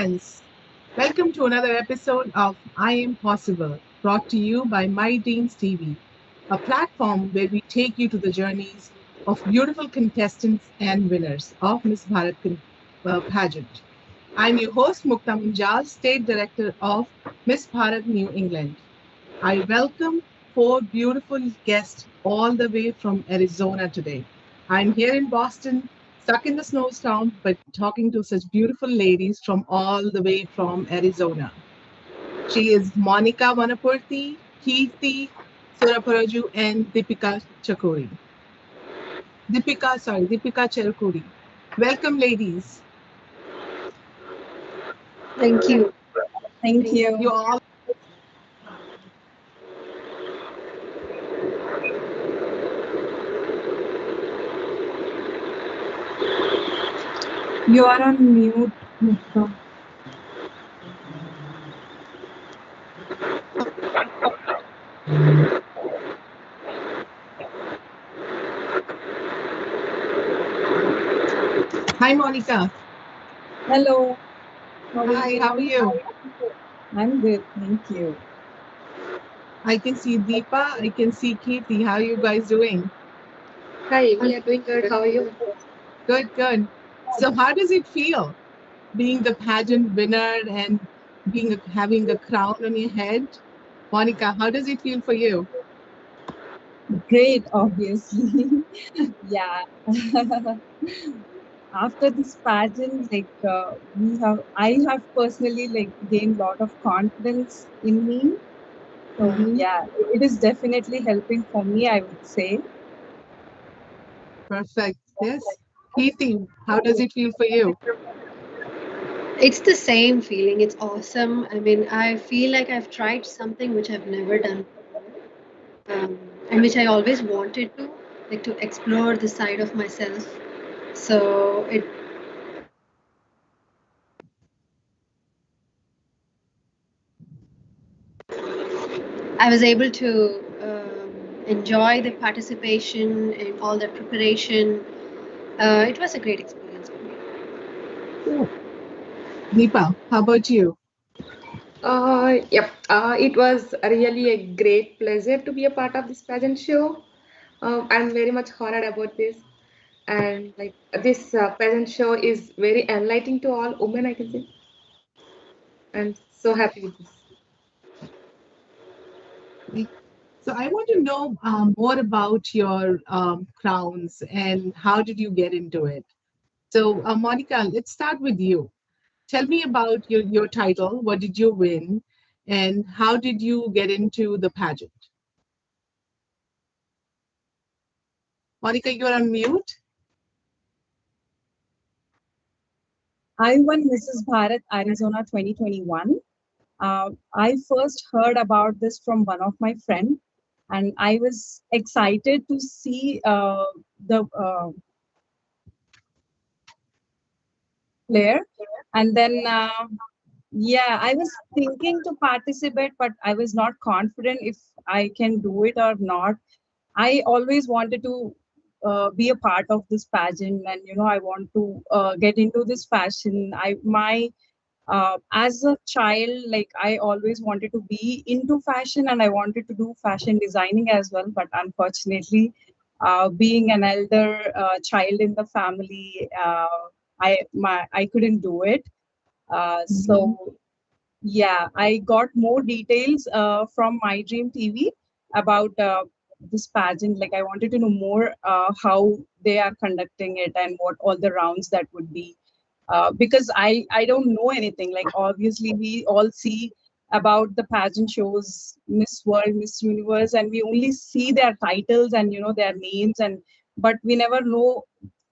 friends. Welcome to another episode of I Am Possible, brought to you by Mydream TV, a platform where we take you to the journeys of beautiful contestants and winners of Miss Bharat pageant. I'm your host, Mukta Munjal, State Director of Miss Bharat New England. I welcome four beautiful guests all the way from Arizona today. I'm here in Boston, stuck in the snowstorm, but talking to such beautiful ladies from all the way from Arizona. She is Monica Vanapurthy, Kirti Suraparaju, and Deepika Cherukuri. Welcome, ladies. Thank you. Thank You you. all You are on mute, Mukta. Hi, Monica. Hello. How are Hi, you? how are you? I'm good, thank you. I can see Deepa. I can see Kirti. How are you guys doing? Hi, we are doing good. How are you? Good, good. So, how does it feel being the pageant winner and having a crown on your head? Monica, how does it feel for you? Great, obviously. Yeah. After this pageant, I have personally gained a lot of confidence in me. So Hmm. yeah, it is definitely helping for me, I would say. Perfect. Yes. Kirti, how does it feel for you? It's the same feeling. It's awesome. I mean, I feel like I've tried something which I've never done before, and which I always wanted to, like to explore the side of myself. So I was able to enjoy the participation and all that preparation. It was a great experience for me. Cool. Deepa, how about you? Yep. It was really a great pleasure to be a part of this pageant show. I'm very much honored about this, and like this pageant show is very enlightening to all women. I can say I'm so happy with this. Okay. So, I want to know more about your crowns and how did you get into it? So, Monica, let's start with you. Tell me about your title. What did you win? And how did you get into the pageant? Monica, you're on mute. I won Mrs. Bharat Arizona 2021. I first heard about this from one of my friends, and I was excited to see the player. And then, yeah, I was thinking to participate, but I was not confident if I can do it or not. I always wanted to be a part of this pageant, and I want to get into this fashion. As a child, like I always wanted to be into fashion and I wanted to do fashion designing as well, but unfortunately, being an elder child in the family, I couldn't do it. Mhm. So yeah, I got more details from Mydream TV about this pageant. Like I wanted to know more how they are conducting it and what all the rounds that would be. Because I don't know anything. Like obviously we all see about the pageant shows, Miss World, Miss Universe, and we only see their titles and their names, and but we never know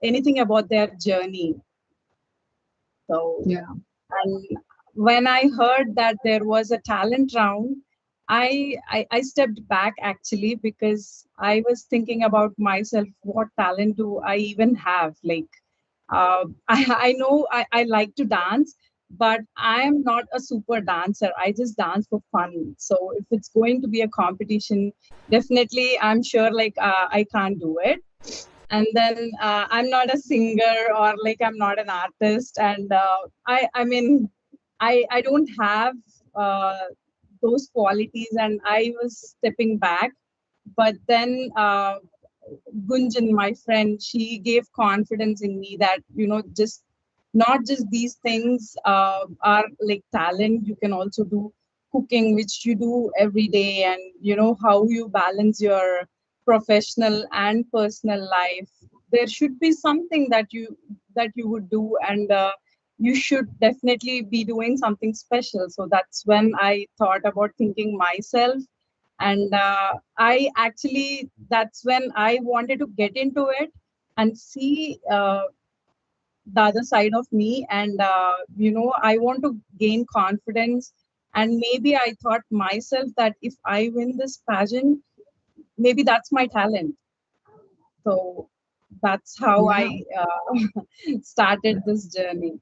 anything about their journey. So, Yeah. and when I heard that there was a talent round, I stepped back actually because I was thinking about myself. What talent do I even have? Like, I know I like to dance, but I am not a super dancer. I just dance for fun. So if it's going to be a competition, definitely I'm sure I can't do it. And then I'm not a singer or like I'm not an artist, and I mean I don't have uh, those qualities, and I was stepping back. But then Gunjan, my friend, she gave confidence in me that, just not just these things are like talent. You can also do cooking, which you do every day, and how you balance your professional and personal life. There should be something that you would do, and you should definitely be doing something special. So that's when I thought about thinking myself, and I actually, that's when I wanted to get into it and see the other side of me, and I want to gain confidence. And maybe I thought myself that if I win this pageant, maybe that's my talent. So that's how Yeah, I started this journey.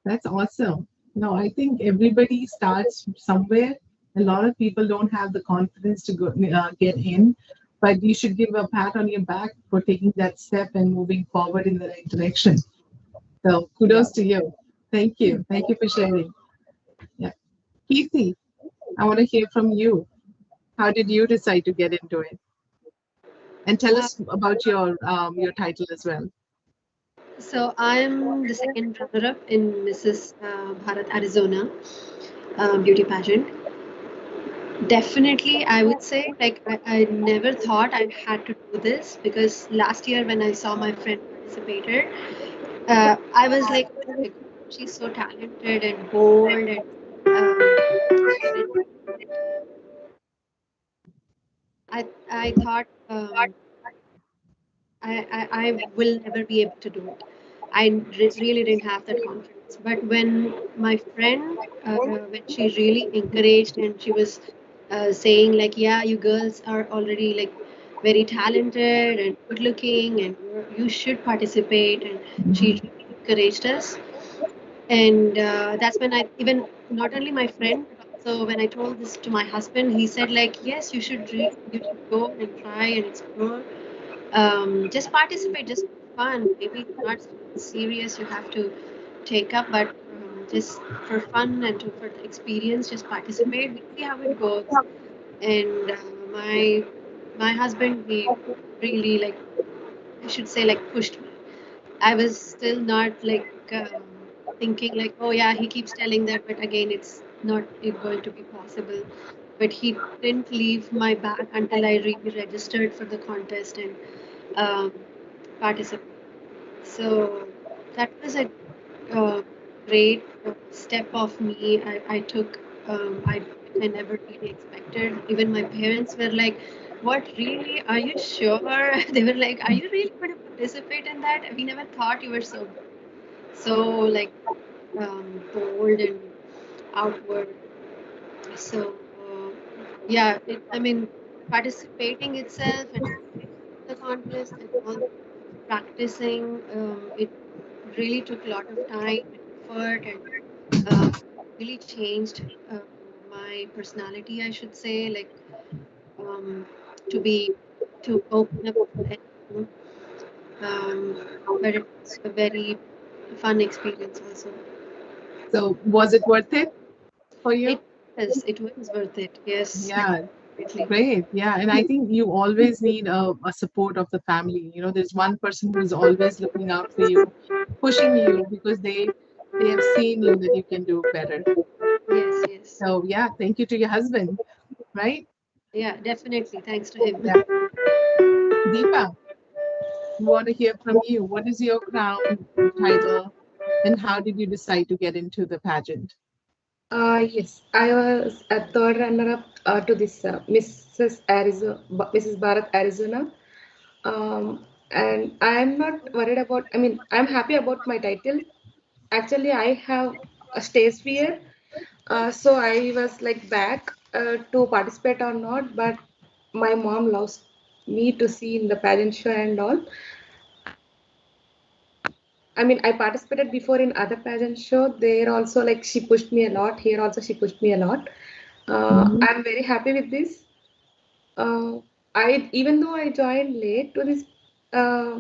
that's awesome. No, I think everybody starts somewhere. A lot of people don't have the confidence to go get in, but you should give a pat on your back for taking that step and moving forward in the right direction. So Yeah. kudos to you. Thank you. Thank you for sharing. Yeah. Keithy, I want to hear from you. How did you decide to get into it? And tell Uh, us about your title as well. so I'm the second runner-up in Mrs. Bharat, Arizona beauty pageant. Definitely, I would say, like, I never thought I had to do this because last year when I saw my friend participated, I was like, oh my God, she's so talented and bold and energetic. I thought I will never be able to do it. Really didn't have that confidence. But when my friend, when she really encouraged and she was saying like, yeah, you girls are already like very talented and good looking and you should participate, and she Mhm. really encouraged us. And that's when I even, not only my friend, but also when I told this to my husband, he said like, yes, you should go and try and explore, just participate just for fun. Maybe it's not something serious you have to take up, but just for fun and for the experience, just participate. We see how it goes. And my husband, he really, like, I should say, like, pushed me. I was still not like thinking like, oh yeah, he keeps telling that, but again, it's not going to be possible. But he didn't leave my back until I really registered for the contest and um, participated. So that was a great step of me. I took. I never really expected. Even my parents were like, "What, really? Are you sure?" They were like, "Are you really going to participate in that? We never thought you were so like bold and outward." So yeah, I mean, participating itself and the contest and all practicing, it really took a lot of time and effort, and really changed my personality, I should say, like, um, to be to open up to anyone. Um, but it was a very fun experience also. So was it worth it for It you? it was worth it. Yes, Yeah, definitely. great. Yeah, and I think you always need a support of the family. There's one person who's always looking out for you, pushing you because they have seen you that you can do better. Yes, yes. So yeah, thank you to your husband, right? Yeah, definitely. Thanks to him. Yeah. Deepa, we want to hear from you. What is your crown title, and how did you decide to get into the pageant? Yes, I was a third runner-up to this Mrs. Bharat, Arizona. And I'm not worried about, I mean, I'm happy about my title. Actually, I have a stage fear. So I was like back to participate or not, but my mom loves me to see in the pageant show and all. I mean, I participated before in other pageant show. There also, like, she pushed me a lot. Here also, she pushed me a lot. Mhm. I'm very happy with this. Uh, I even though I joined late to this uh,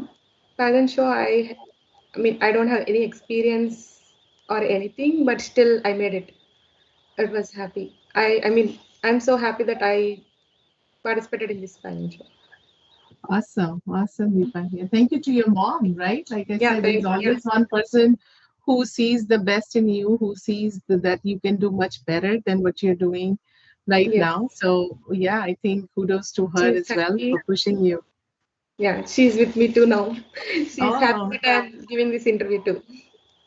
pageant show, I mean, I don't have any experience or anything, but still I made it. It was happy. I mean, I'm so happy that I participated in this pageant show. Awesome, awesome, Deepangi. And thank you to your mom, right? Like I Yeah, said, there's thank yeah, always one person who sees the best in you, who sees that you can do much better than what you're doing right yes. now. So, yeah, I think kudos to her She's as well happy. for pushing you. Yeah, she's with me too now. She's happy Oh, that I'm giving this interview too.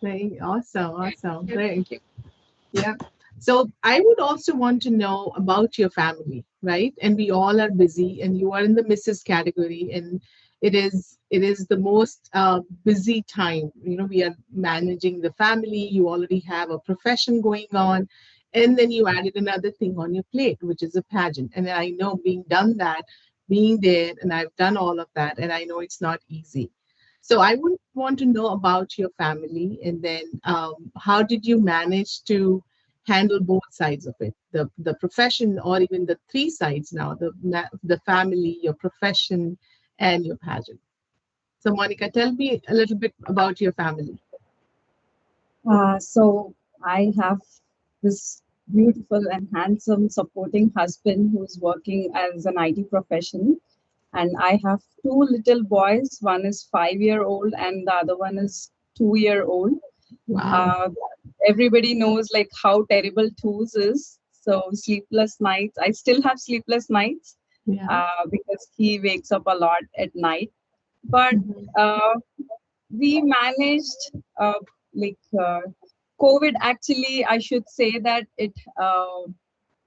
very awesome, awesome. Yeah, Very thank you. Yeah. So I would also want to know about your family, right? And we all are busy, and you are in the Mrs. category, and it is the most busy time. You know, we are managing the family. You already have a profession going on, and then you added another thing on your plate, which is a pageant. And I know being done that, being there, and I've done all of that, and I know it's not easy. So I would want to know about your family, and then how did you manage to handle both sides of it, the profession, or even the three sides now, the family, your profession, and your pageant. So Monica, tell me a little bit about your family. So I have this beautiful and handsome supporting husband who's working as an IT profession, and I have two little boys. One is 5 year old, and the other one is 2 year old. Wow. Uh, Everybody knows like how terrible twos is. So sleepless nights. I still have sleepless nights Yeah. because he wakes up a lot at night. But Mhm. uh, we managed like COVID. Actually, I should say that it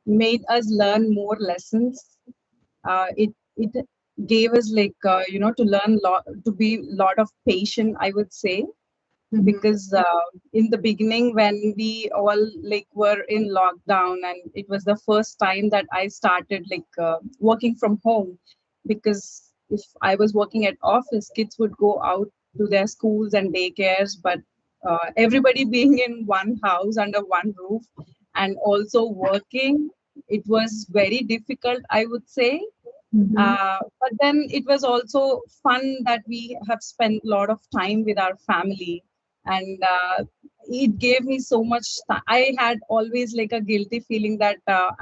made us learn more lessons. It gave us like to learn lot, to be lot of patient, I would say, Mhm. because in the beginning when we all like were in lockdown, and it was the first time that I started like working from home, because if I was working at office, kids would go out to their schools and daycares, but everybody being in one house under one roof and also working, it was very difficult, I would say. Mhm. But then it was also fun that we have spent a lot of time with our family, and it gave me so much. I had always like a guilty feeling that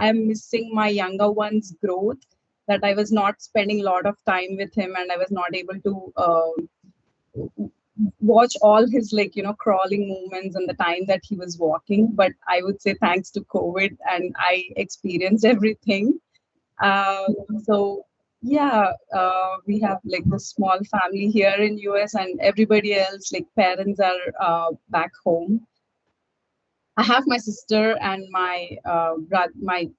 I'm missing my younger one's growth, that I was not spending a lot of time with him, and I was not able to watch all his like crawling movements and the time that he was walking. But I would say thanks to COVID, and I experienced everything. So yeah, we have like this small family here in US, and everybody else like parents are back home. I have my sister and my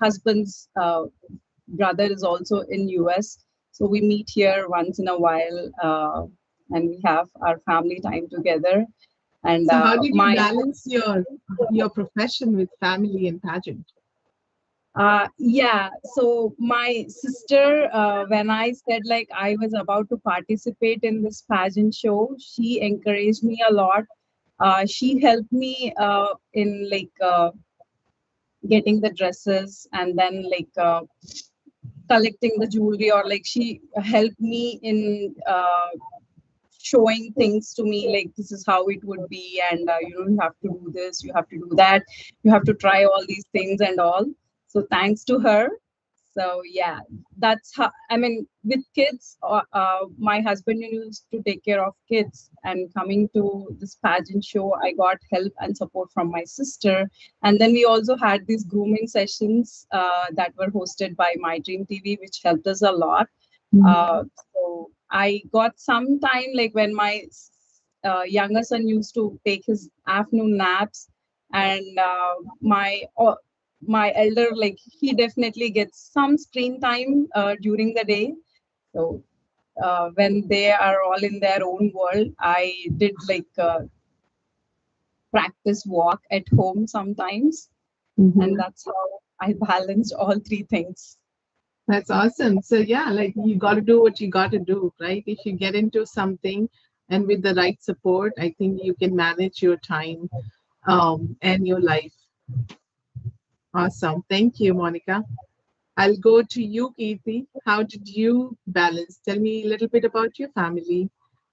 husband's brother is also in US, so we meet here once in a while, and we have our family time together. And So how did you my balance your profession with family and pageant? Yeah, so my sister, when I said like I was about to participate in this pageant show, she encouraged me a lot. She helped me in like getting the dresses, and then like collecting the jewelry, or like she helped me in showing things to me, like this is how it would be, and you have to do this, you have to do that, you have to try all these things and all. So thanks to her. So yeah, that's how, I mean, with kids, my husband used to take care of kids, and coming to this pageant show, I got help and support from my sister. And then we also had these grooming sessions that were hosted by Mydream TV, which helped us a lot. Mhm. uh, so I got some time, like when my younger son used to take his afternoon naps, and my elder, like he definitely gets some screen time during the day. So when they are all in their own world, I did like practice walk at home sometimes, and Mhm. that's how I balanced all three things. That's awesome. So yeah, like you got to do what you got to do, right? If you get into something and with the right support, I think you can manage your time and your life. Awesome. Thank you, Monica. I'll go to you, Kirti. How did you balance? Tell me a little bit about your family.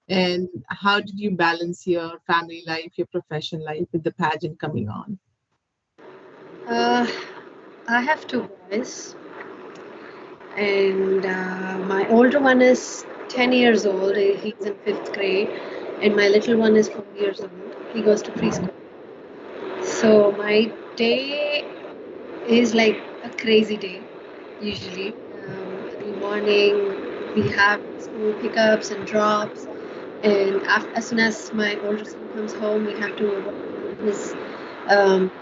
And how did you balance your family life, your professional life with the pageant coming on? Uh, I have two boys, and my older one is 10 years old. He's in fifth grade, and my little one is 4 years old. He goes to preschool. So my day is like a crazy day usually. Early morning, we have school pickups and drops, and as soon as my older son comes home, we have to work on his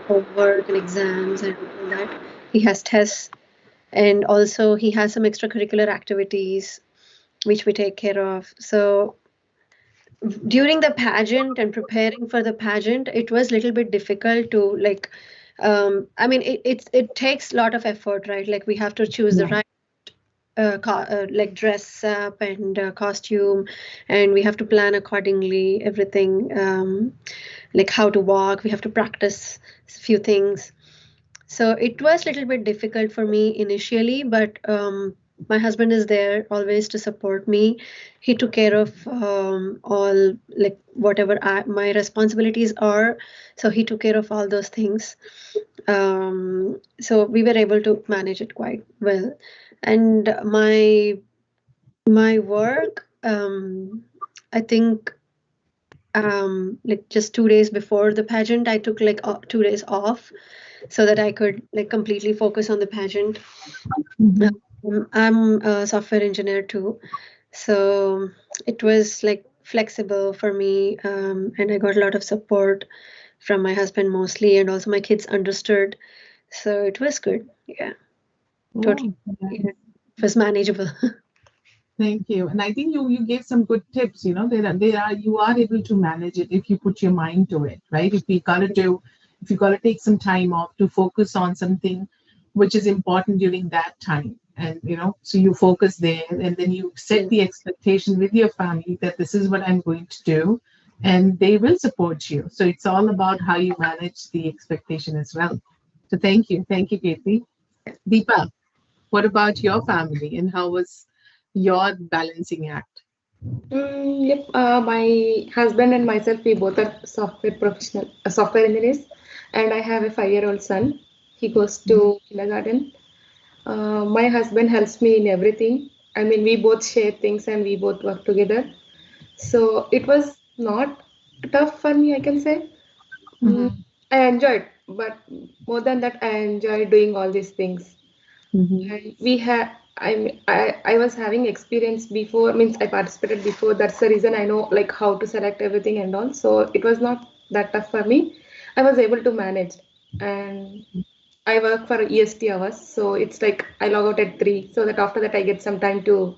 homework and exams and all that. He has tests, and also he has some extracurricular activities which we take care of. So during the pageant and preparing for the pageant, it was a little bit difficult to like. I mean, it takes a lot of effort, right? Like we have to choose the Yeah. right like dress up and costume, and we have to plan accordingly everything, like how to walk. We have to practice a few things. So it was a little bit difficult for me initially, but my husband is there always to support me. He took care of all, like whatever my responsibilities are. So he took care of all those things. So we were able to manage it quite well. And my work, I think like just 2 days before the pageant, I took like 2 days off so that I could like completely focus on the pageant. Mhm. I'm a software engineer too, so it was like flexible for me, and I got a lot of support from my husband mostly, and also my kids understood. So it was good. Yeah, totally. Oh, Yeah, nice. it was manageable. Thank you. And I think you gave some good tips. There are you are able to manage it if you put your mind to it, right? If you gotta take some time off to focus on something which is important during that time, and so you focus there, and then you set Yeah. the expectation with your family that this is what I'm going to do, and they will support you. So it's all about how you manage the expectation as well. So thank you, Katie. Deepa, what about your family and how was your balancing act? Yep. My husband and myself, we both are software engineers, and I have a 5-year-old son. He goes to kindergarten. My husband helps me in everything. I mean, we both share things and we both work together. So it was not tough for me, I can say. Mm, Mm-hmm. I enjoyed, but more than that, I enjoy doing all these things. Mm-hmm. And I was having experience before, means I participated before. That's the reason I know like how to select everything and all. So it was not that tough for me. I was able to manage, and I work for EST hours, so it's like I log out at 3, so that after that I get some time to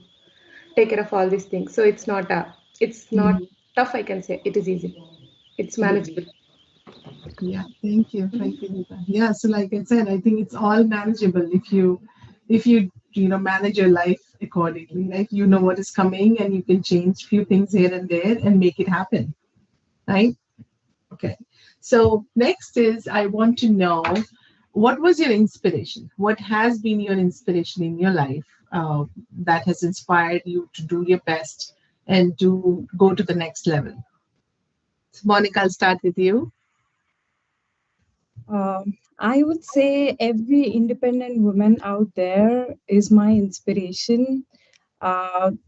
take care of all these things. So it's not Mm-hmm. tough. I can say it is easy. It's manageable. Yeah, thank you, Deepa. Yeah, so like I said, I think it's all manageable if you manage your life accordingly. Like you know what is coming, and you can change few things here and there and make it happen. Right? Okay. So next is I want to know what was your inspiration? What has been your inspiration in your life that has inspired you to do your best and to go to the next level? So Monica, I'll start with you. I would say every independent woman out there is my inspiration.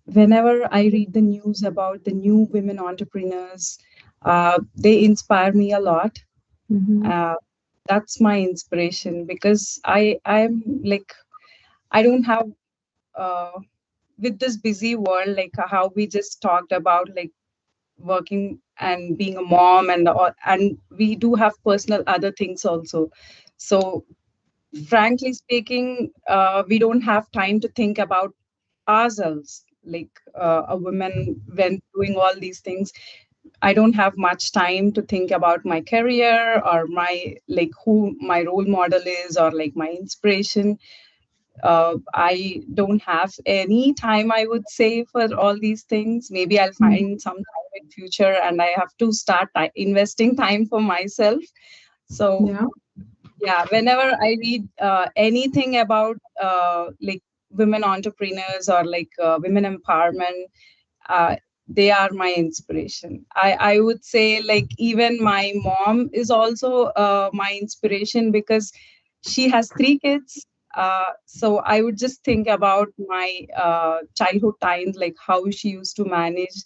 Whenever I read the news about the new women entrepreneurs, they inspire me a lot. Mm-hmm. Uh, that's my inspiration because I'm like I don't have with this busy world like how we just talked about like working and being a mom and we do have personal other things also. So frankly speaking, we don't have time to think about ourselves like a woman when doing all these things. I don't have much time to think about my career or my like who my role model is or like my inspiration. I don't have any time, I would say, for all these things. Maybe I'll find some time in future, and I have to start investing time for myself. So Yeah. yeah, whenever I read anything about like women entrepreneurs or like women empowerment, uh, they are my inspiration. I would say, like, even my mom is also my inspiration, because she has 3 kids. So I would just think about my childhood times, like how she used to manage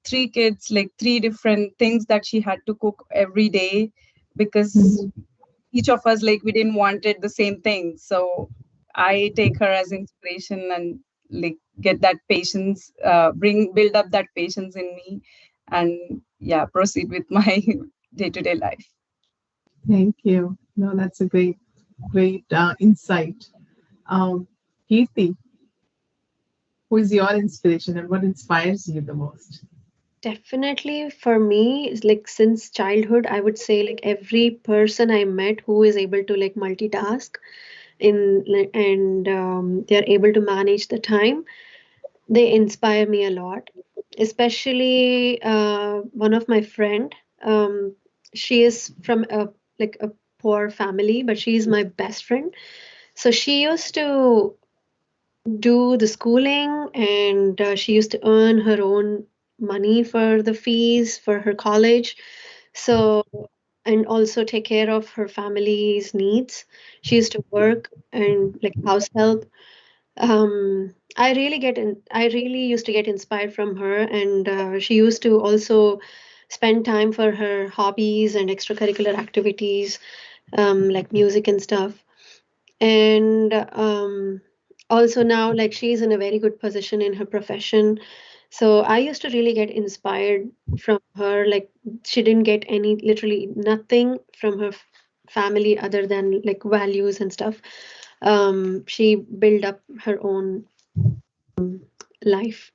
3 kids, like 3 different things that she had to cook every day, because Mhm. each of us, like, we didn't wanted the same thing. So I take her as inspiration, and like get that patience, build up that patience in me, and yeah, proceed with my day-to-day life. Thank you. No, that's a great insight. Um, Kirti, who is your inspiration and what inspires you the most? Definitely for me, it's like since childhood, I would say like every person I met who is able to like multitask and they're able to manage the time, they inspire me a lot. Especially one of my friend, she is from a like a poor family, but she is my best friend. So she used to do the schooling and she used to earn her own money for the fees for her college. So, and also take care of her family's needs. She used to work and like house help. I really used to get inspired from her, and she used to also spend time for her hobbies and extracurricular activities, like music and stuff. And also now like she's in a very good position in her profession, so I used to really get inspired from her. Like she didn't get any, literally nothing from her family other than like values and stuff. She built up her own life.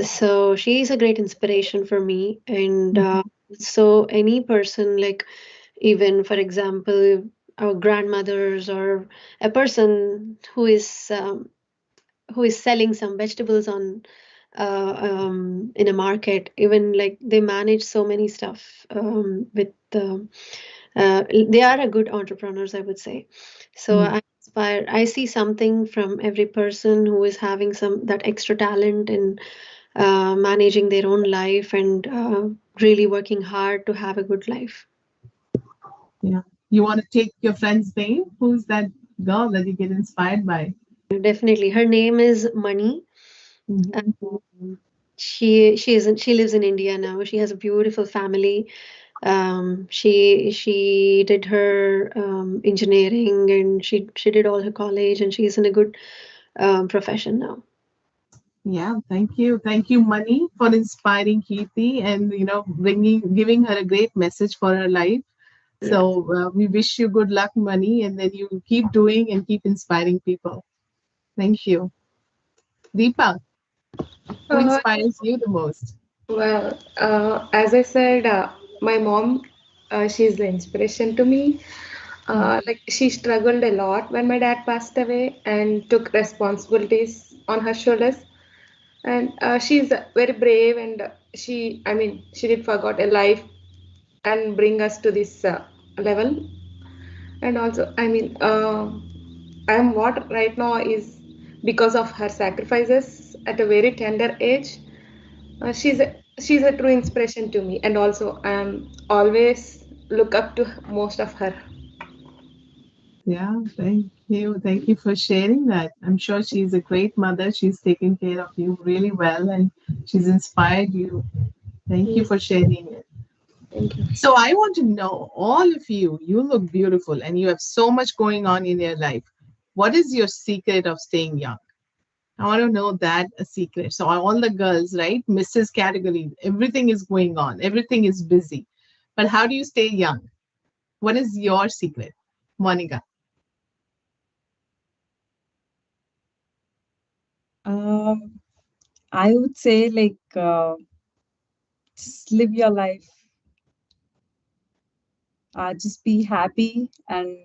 So she's a great inspiration for me. And so any person, like even for example our grandmothers, or a person who is selling some vegetables on in a market, even like they manage so many stuff with they are a good entrepreneurs, I would say. So Mm. I inspire, I see something from every person who is having some that extra talent in managing their own life and really working hard to have a good life. Yeah. You want to take your friend's name? Who's that girl that you get inspired by? Definitely, her name is Mani. Mhm. She lives in India now. She has a beautiful family. She did her engineering, and she did all her college, and she's in a good profession now. Yeah, thank you. Thank you, Mani, for inspiring Kirti and giving her a great message for her life. Yeah. So we wish you good luck, Mani, and then you keep doing and keep inspiring people. Thank you. Deepa, who Uh, inspires you the most? as I said, my mom, she's the inspiration to me. Like she struggled a lot when my dad passed away and took responsibilities on her shoulders. And she's very brave, and she did forgot a life and bring us to this level. And also, I am what right now is because of her sacrifices at a very tender age. She's a true inspiration to me, and also I am always look up to most of her. Yeah, thank you. Thank you for sharing that. I'm sure she's a great mother. She's taken care of you really well and she's inspired you. Thank you Mm, for sharing it. thank you. So I want to know, all of you, you look beautiful and you have so much going on in your life. What is your secret of staying young? I want to know that a secret. So all the girls, right? Mrs. Category, everything is going on, everything is busy. But how do you stay young? What is your secret, Monica? um, I would say, like, just live your life, just be happy, and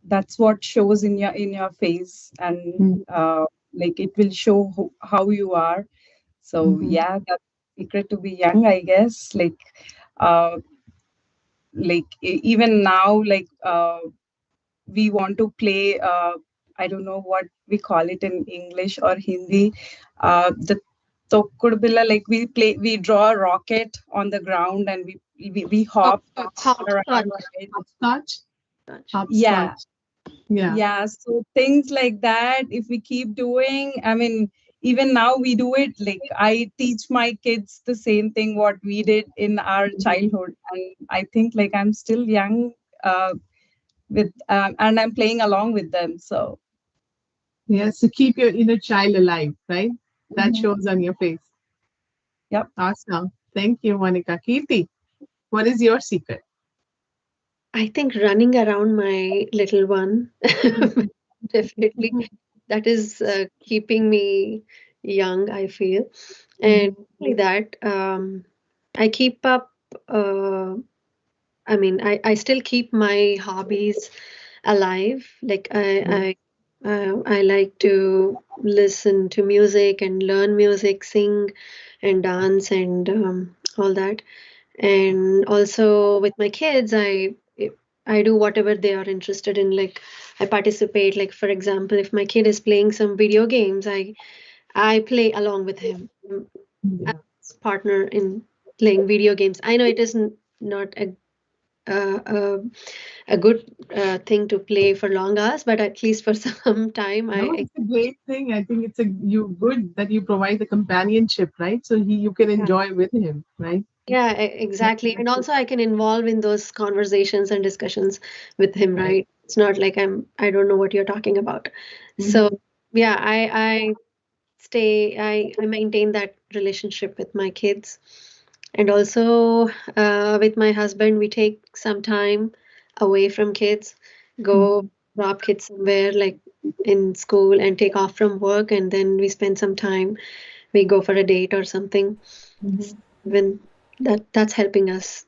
that's what shows in your face, and like it will show how you are. So Mm-hmm. yeah, that's secret to be young, I guess. Uh even now, we want to play, I don't know what we call it in English or Hindi, the Tokkudu Billa, like we draw a rocket on the ground and we hop Hopscotch. around, Hopscotch. right? Hopscotch? Hopscotch. Yeah, Hopscotch. Yeah. yeah. So things like that, if we keep doing, I mean, even now we do it. Like I teach my kids the same thing what we did in our childhood, and I think like I'm still young with and I'm playing along with them. So Yes, to keep your inner child alive, right? That mhm. shows on your face. Yep. Awesome. Thank you, Monica. Kirti, what is your secret? I think running around my little one, definitely, that is keeping me young, I feel. And Mhm. not only that, I keep up, uh, I still keep my hobbies alive. Like I like to listen to music and learn music, sing and dance and all that. And also with my kids, I do whatever they are interested in. Like I participate. Like for example, if my kid is playing some video games, I play along with him. I'm Yeah. his partner in playing video games. I know it isn't not uh, a, a good thing to play for long hours, but at least for some time, No, I it's a great thing. I think it's a you good that you provide the companionship, right? So you can yeah. enjoy with him, right? Yeah, exactly. And also I can involve in those conversations and discussions with him, Right. right? It's not like I don't know what you're talking about. So Mhm. yeah, I maintain that relationship with my kids. And also with my husband, we take some time away from kids, go Mhm. drop kids somewhere like in school and take off from work, and then we spend some time, we go for a date or something. Mhm. When that's helping us.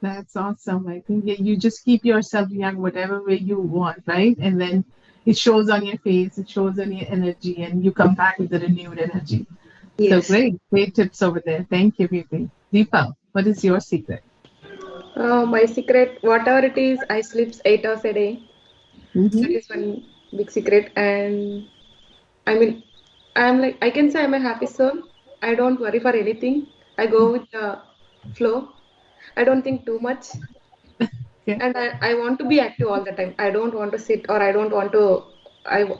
That's awesome. I think yeah, you just keep yourself young, whatever way you want, right? And then it shows on your face, it shows on your energy, and you come back with a renewed energy. So Yes. great, great tips over there. Thank you, Beauty. Deepa, what is your secret? My secret, whatever it is, I sleep 8 hours a day. That Mm-hmm. is one big secret. And I mean, I'm like, I can say I'm a happy soul. I don't worry for anything. I go with the flow. I don't think too much. Okay. And I want to be active all the time. I don't want to sit or I don't want to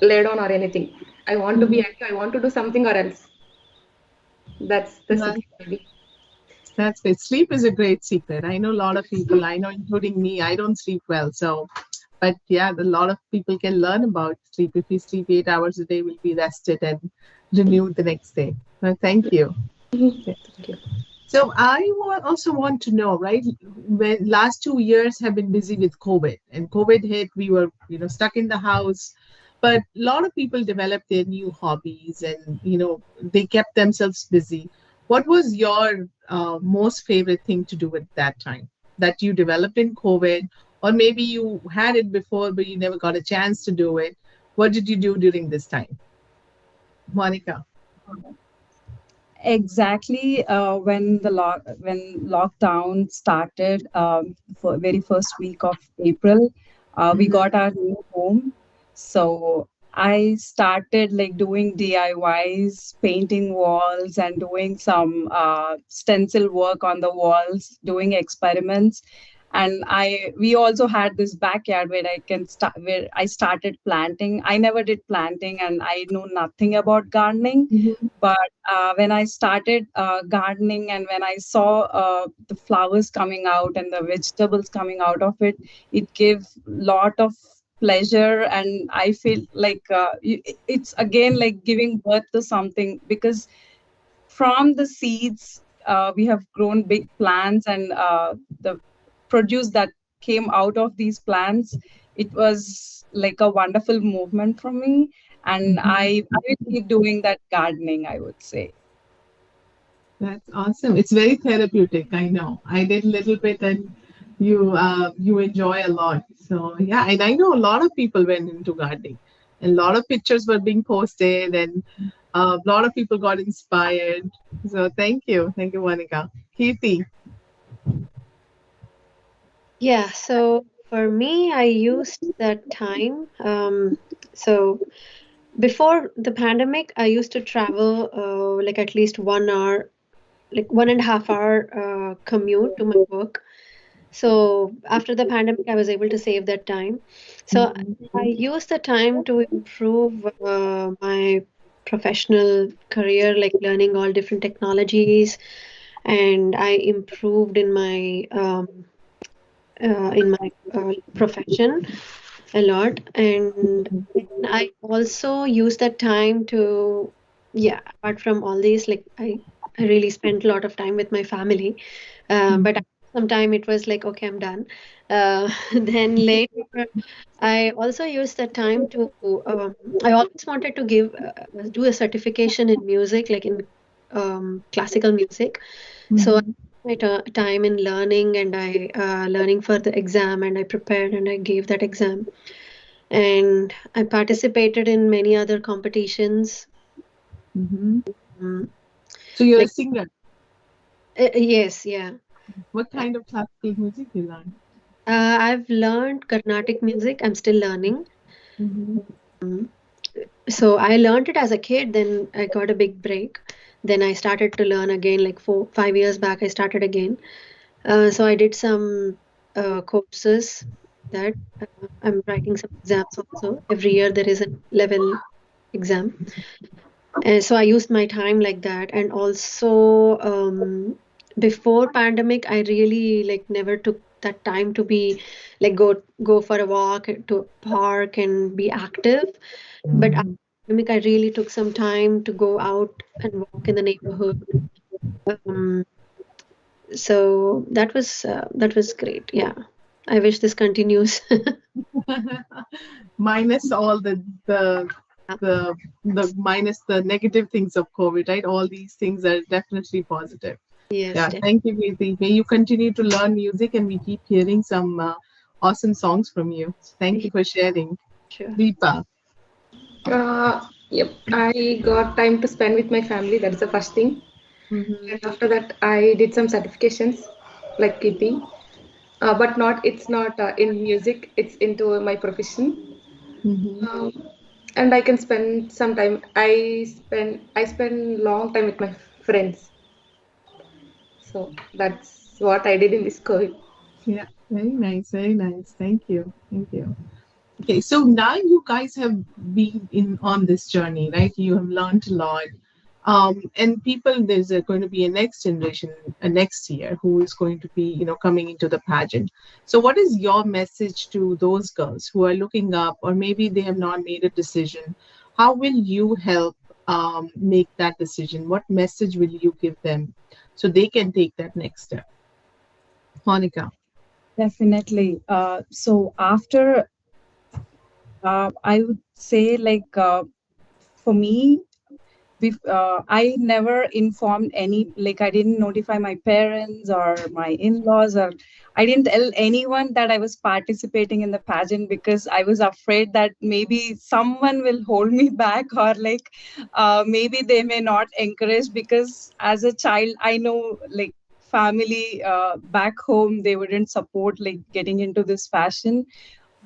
lay down or anything. I want to be Mhm. active. I want to do something or else. That's the That, secret, maybe. that's it. Sleep is a great secret. I know a lot of people, I know, including me, I don't sleep well. So, but yeah, a lot of people can learn about sleep. If we sleep 8 hours a day, we'll be rested and renewed the next day. Thank you. Thank you. So also want to know, right? When last 2 years have been busy with COVID, and COVID hit, we were stuck in the house, but a lot of people developed their new hobbies, and they kept themselves busy. What was your most favorite thing to do at that time that you developed in COVID, or maybe you had it before but you never got a chance to do it? What did you do during this time, Monica? Exactly when when lockdown started, for very first week of April, we Mhm. got our new home. So I started like doing DIYs, painting walls, and doing some stencil work on the walls, doing experiments. And we also had this backyard where I started planting. I never did planting, and I know nothing about gardening, Mhm. but when I started gardening and when I saw the flowers coming out and the vegetables coming out of it, it gave lot of pleasure, and I feel like it's again like giving birth to something, because from the seeds we have grown big plants, and the produce that came out of these plants, it was like a wonderful movement for me, and Mhm. I will keep doing that gardening, I would say. That's awesome. It's very therapeutic. I know. I did a little bit, and you enjoy a lot. So yeah, and I know a lot of people went into gardening, and a lot of pictures were being posted, and a lot of people got inspired. So thank you, Monica. Kirti. Yeah, so for me, I used that time. So Before the pandemic, I used to travel like at least 1 hour, like 1.5 hour commute to my work. So after the pandemic, I was able to save that time. So Mhm. I used the time to improve my professional career, like learning all different technologies, and I improved in my profession a lot. And then I also use that time to, yeah, apart from all these, like I really spent a lot of time with my family. But after some time it was like, okay, I'm done. Then later, I also used that time to, I always wanted to do a certification in music, like in classical music. So I Mhm. spent my time in learning, and I learning for the exam, and I prepared and I gave that exam. And I participated in many other competitions. Mhm. Mm, So you're a like singer. yes, yeah. What kind of classical music you learn? I've learned Carnatic music. I'm still learning. Mhm. Mm. So I learned it as a kid, then I got a big break. Then I started to learn again, like 5 years back, I started again. So I did some courses that I'm writing some exams also. Every year there is a level exam. And so I used my time like that. And also, before pandemic, I really like never took that time to be like go for a walk to a park and be active. But after Mhm. pandemic, I really took some time to go out and walk in the neighborhood. Um, so that was great. Yeah, I wish this continues. Minus all the minus the negative things of COVID, right? All these things are definitely positive. Yes, Yeah, thank you, Kirti. May you continue to learn music and we keep hearing some awesome songs from you. Thank you definitely. for sharing. Sure. Deepa. Yep, I got time to spend with my family. That's the first thing. Mm-hmm. And after that, I did some certifications like Kitty, but not it's not in music. It's into my profession. Mm-hmm. Um, and I can spend some time. I spend long time with my friends. So that's what I did in this COVID. Yeah, very nice, very nice. Thank you. Thank you. Okay, so now you guys have been in on this journey, right? You have learned a lot. And people, there's going to be a next generation, a next year, who is going to be, coming into the pageant. So, what is your message to those girls who are looking up, or maybe they have not made a decision? How will you help make that decision? What message will you give them so they can take that next step? Monica. Definitely. So after, I would say, like, for me, I never informed any, like, I didn't notify my parents or my in-laws, or I didn't tell anyone that I was participating in the pageant, because I was afraid that maybe someone will hold me back, or like, maybe they may not encourage, because as a child, I know, like, family back home, they wouldn't support like getting into this fashion.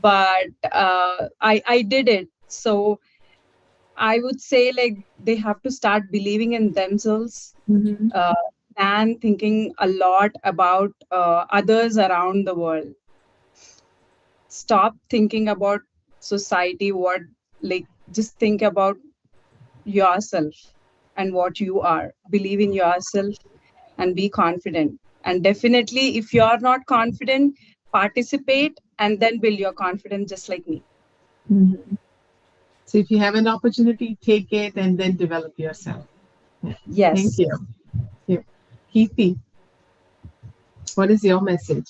But I did it. So I would say, like, they have to start believing in themselves, Mm-hmm. uh, and thinking a lot about others around the world. Stop thinking about society, what, like, just think about yourself and what you are. Believe in yourself and be confident. And definitely, if you're not confident, participate and then build your confidence, just like me. Mm-hmm. So if you have an opportunity, take it and then develop yourself. Yeah. Thank Yes. you. Yeah. Keithy, what is your message?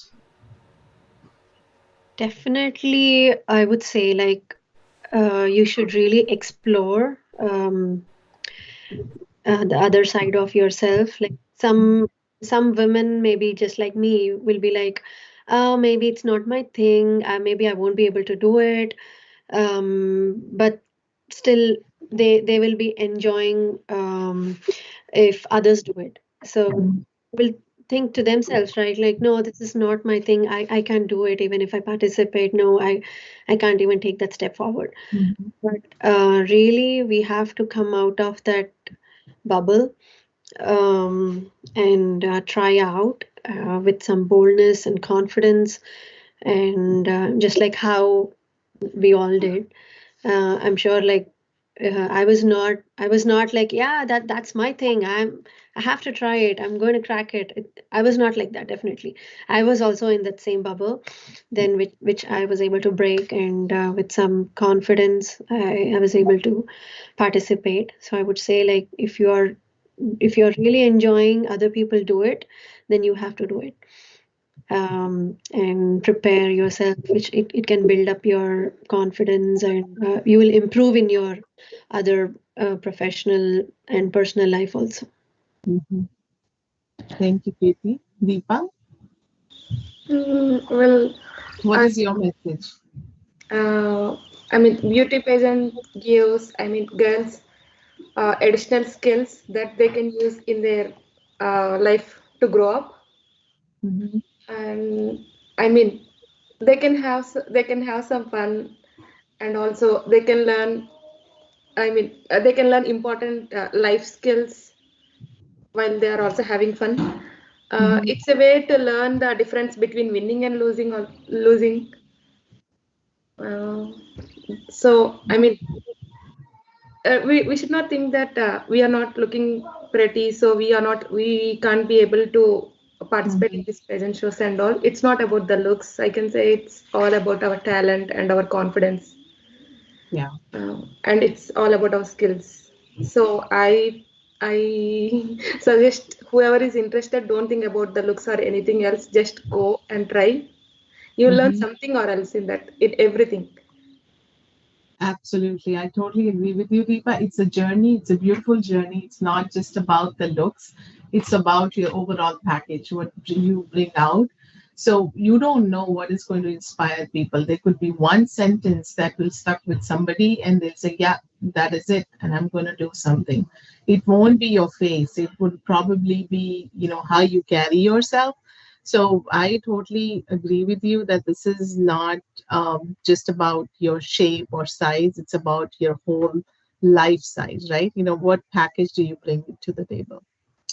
Definitely, I would say like you should really explore the other side of yourself. Like some women, maybe just like me, will be like, oh, maybe it's not my thing. Maybe I won't be able to do it. But still, they will be enjoying if others do it. So will think to themselves, right? Like, no, this is not my thing. I can't do it even if I participate. No, I can't even take that step forward. Mhm. But really, we have to come out of that bubble, and try out with some boldness and confidence, and just like how we all did. I'm sure, like, I was not like, yeah, that's my thing. I have to try it. I'm going to crack it. I was not like that, definitely. I was also in that same bubble, then which I was able to break, and with some confidence, I was able to participate. So I would say, like, if you're really enjoying other people do it, then you have to do it, and prepare yourself, which it can build up your confidence, and you will improve in your other professional and personal life also. Mhm. Thank you, Katie. Deepa, Well, what I, is your message? I mean, beauty pageant gives, I mean, girls additional skills that they can use in their life to grow up. Mhm. And I mean, they can have some fun, and also they can learn. I mean, they can learn important life skills while they are also having fun. Mhm. It's a way to learn the difference between winning and losing, or losing. Uh, so, I mean, we should not think that we are not looking pretty, so we can't be able to participate in Mhm. these pageant shows and all. It's not about the looks. I can say it's all about our talent and our confidence, Yeah. and it's all about our skills. So I suggest whoever is interested, don't think about the looks or anything else. Just go and try. You'll learn Mhm. something or else in that, in everything. Absolutely. I totally agree with you, Deepa. It's a journey. It's a beautiful journey. It's not just about the looks. It's about your overall package, what you bring out. So you don't know what is going to inspire people. There could be one sentence that will stuck with somebody and they'll say, yeah, that is it. And I'm going to do something. It won't be your face. It would probably be, how you carry yourself. So I totally agree with you that this is not just about your shape or size. It's about your whole life size, right? What package do you bring to the table?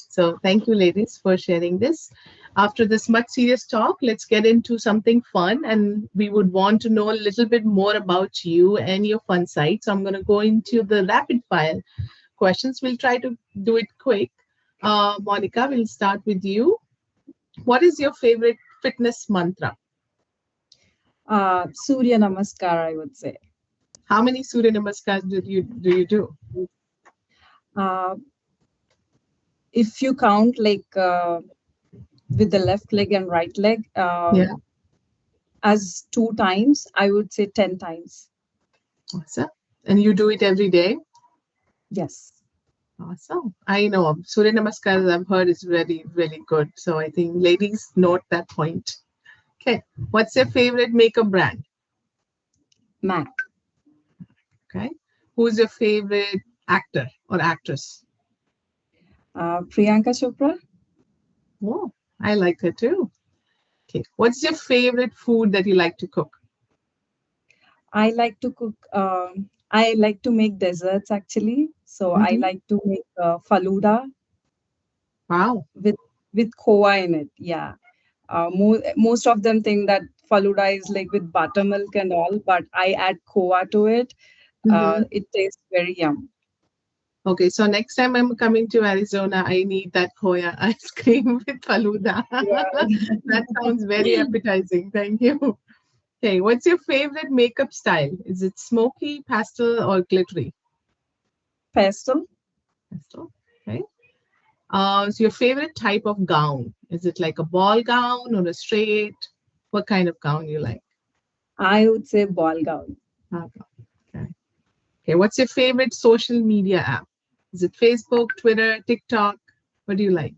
So thank you, ladies, for sharing this. After this much serious talk, let's get into something fun. And we would want to know a little bit more about you and your fun side. So I'm going to go into the rapid fire questions. We'll try to do it quick. Monica, we'll start with you. What is your favorite fitness mantra? Surya Namaskar, I would say. How many Surya Namaskars do you do? Uh, if you count like with the left leg and right leg Yeah, as 2 times, I would say 10 times. awesome. And you do it every day? Yes. Awesome. I know Surya Namaskar, I've heard is really, really good. So I think ladies note that point. Okay. What's your favorite makeup brand? Mac. Okay. Who's your favorite actor or actress? Priyanka Chopra. Oh, I like her too. Okay. What's your favorite food that you like to cook? I like to cook. I like to make desserts actually. So I Hmm. like to make faluda Wow. with khoa in it. Yeah. Most of them think that faluda is like with buttermilk and all, but I add khoa to it. Hmm. It tastes very yum. Okay, so next time I'm coming to Arizona, I need that Koya ice cream with faluda. That sounds very appetizing. Thank you. Okay, what's your favorite makeup style? Is it smoky, pastel, or glittery? Pesto. Pastel. Okay. So your favorite type of gown? Is it like a ball gown or a straight? What kind of gown you like? I would say ball gown. Okay. Okay. Okay. What's your favorite social media app? Is it Facebook, Twitter, TikTok? What do you like?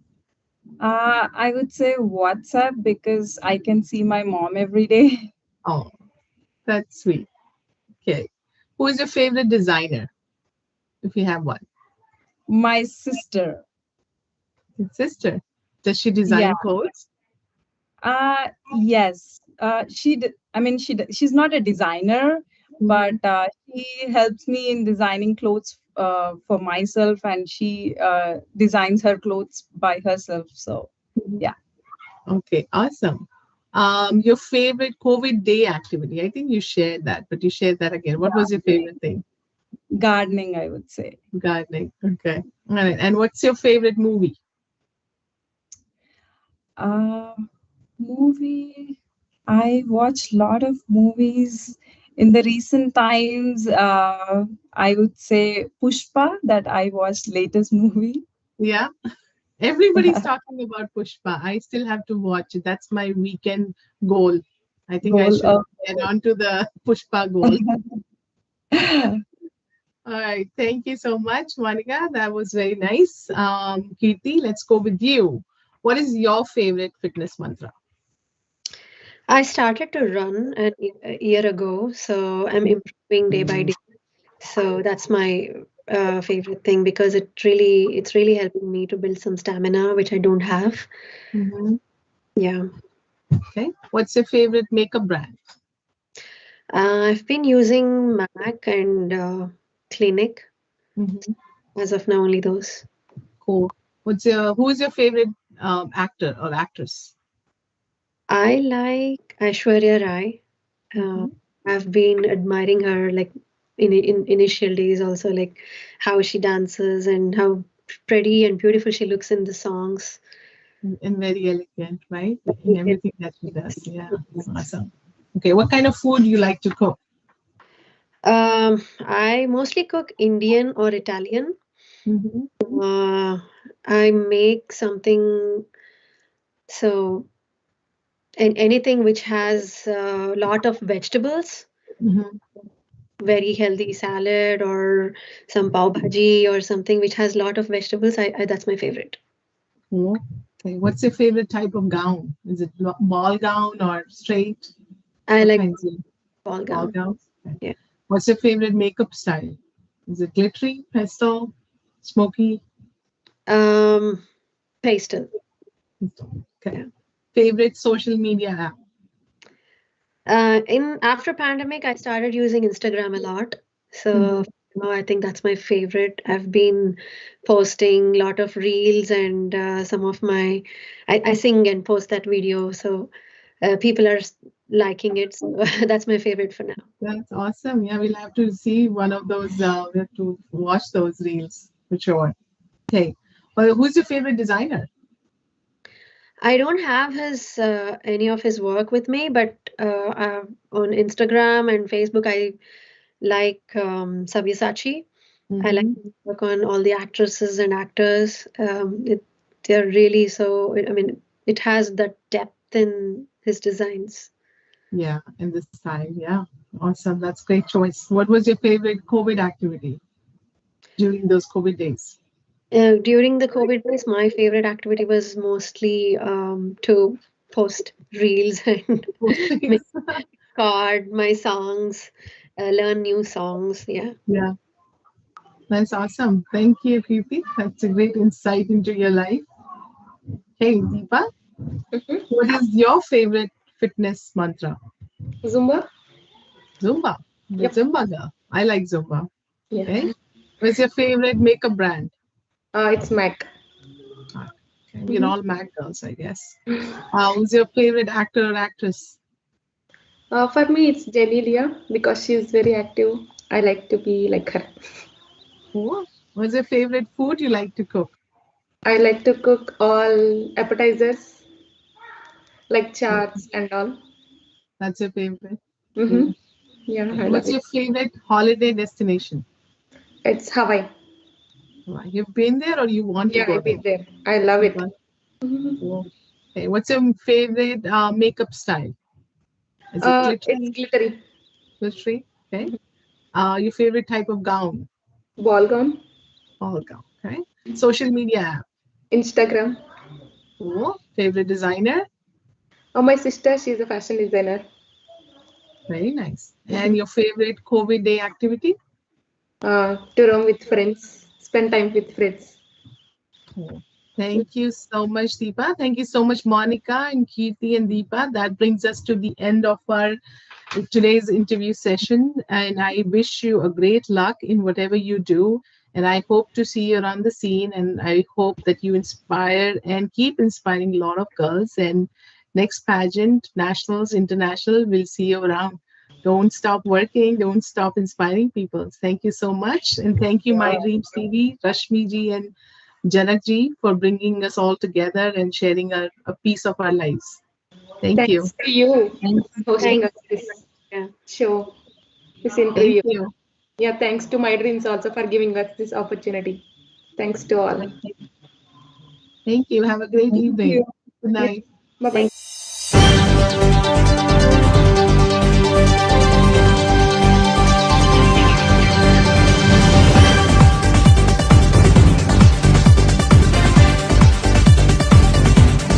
I would say WhatsApp because I can see my mom every day. Oh, that's sweet. Okay. Who is your favorite designer, if you have one? My sister. Your sister. Does she Yeah. design clothes? Yes. I mean, she's not a designer, but Mhm. she helps me in designing clothes for myself, and she designs her clothes by herself. So, Mhm. yeah, Okay, awesome. Your favorite COVID day activity? I think you shared that, but you shared that again. What was your favorite thing? gardening, I would say. Gardening. Okay. All right. And what's your favorite movie? Uh, movie. I watch a lot of movies in the recent times. I would say Pushpa, that I watched latest movie. Yeah. Everybody's talking about Pushpa. I still have to watch it. That's my weekend goal. I think I Goal should get on to the Pushpa goal. of All right. Thank you so much, Monica. That was very nice. Kirti, let's go with you. What is your favorite fitness mantra? I started to run a year ago, so I'm improving day by day. So that's my favorite thing because it's really helping me to build some stamina, which I don't have. Mhm. Yeah. Okay. What's your favorite makeup brand? I've been using Mac and Clinic Mhm. as of now, only those. Cool. Who's your favorite actor or actress? I like Aishwarya Rai. Uh, Mhm. I've been admiring her like in initial days also, like how she dances and how pretty and beautiful she looks in the songs. And very elegant, right? In everything that she does. Yeah. Awesome. Okay. What kind of food do you like to cook? I mostly cook Indian or Italian. Mhm. Uh, I make something so and anything which has a lot of vegetables, Mhm. very healthy salad or some pav bhaji or something which has a lot of vegetables. I that's my favorite. Cool. Okay. What's your favorite type of gown? Is it ball gown or straight? I What like kinds of ball ball gown. gowns? Okay. Yeah. What's your favorite makeup style? Is it glittery, pastel, smoky? Um, pastel. Okay. Yeah. Favorite social media app? In after pandemic, I started using Instagram a lot. So Mhm. I think that's my favorite. I've been posting a lot of reels and some of my I sing and post that video. So people are liking it. So that's my favorite for now. That's awesome. Yeah, we'll have to see one of those. We have to watch those reels for sure. Okay. Well, who's your favorite designer? I don't have his any of his work with me, but on Instagram and Facebook, I like Sabyasachi. I like Mm-hmm. to work on all the actresses and actors. They're really so. I mean, it has that depth in his designs. Yeah, in this style. Yeah. Awesome. That's great choice. What was your favorite COVID activity during those COVID days? During the COVID days, my favorite activity was mostly to post reels and make Postings. card my songs, learn new songs. Yeah. Yeah, that's awesome. Thank you, Preeti. That's a great insight into your life. Hey, Deepa, Mhm. what is your favorite fitness mantra? Zumba? Zumba. The Yep. Zumba girl. I like Zumba. Yeah. Okay. What's your favorite makeup brand? It's Mac. Ah, okay. We're Mhm. all Mac girls, I guess. Who's your favorite actor or actress? For me, it's Jenilia because she's very active. I like to be like her. Cool. What's your favorite food you like to cook? I like to cook all appetizers like charts and all. That's your favorite. Mm-hmm. Cool. Yeah, Okay. I love What's it. your favorite holiday destination? It's Hawaii. You've been there or you want to Yeah, go I've there? been there. I love You it. want- Mhm. Cool. Okay. What's your favorite makeup style? Is it It's glittery? glittery. Glittery? Okay. Your favorite type of gown? Ball gown. All gown. Okay. Social media app? Instagram. Cool. Favorite designer? My sister, she's a fashion designer. Very nice. And your favorite COVID day activity? To roam with friends, spend time with friends. Cool. Thank you so much, Deepa. Thank you so much, Monica and Kirti and Deepa. That brings us to the end of our today's interview session. And I wish you a great luck in whatever you do. And I hope to see you around the scene. And I hope that you inspire and keep inspiring a lot of girls. And next pageant, nationals, international, we'll see you around. Don't stop working. Don't stop inspiring people. Thank you so much. And thank you, My Dreams TV, Rashmi ji, and Janak ji, for bringing us all together and sharing a piece of our lives. Thank you. Thanks to you Thank for hosting Thank us you so this much. Yeah. show, this Thank interview. you. Yeah, thanks to my dreams also for giving us this opportunity. Thanks to all. Thank you. Have a great thank you. evening. Good Yeah, night. bye Thank bye.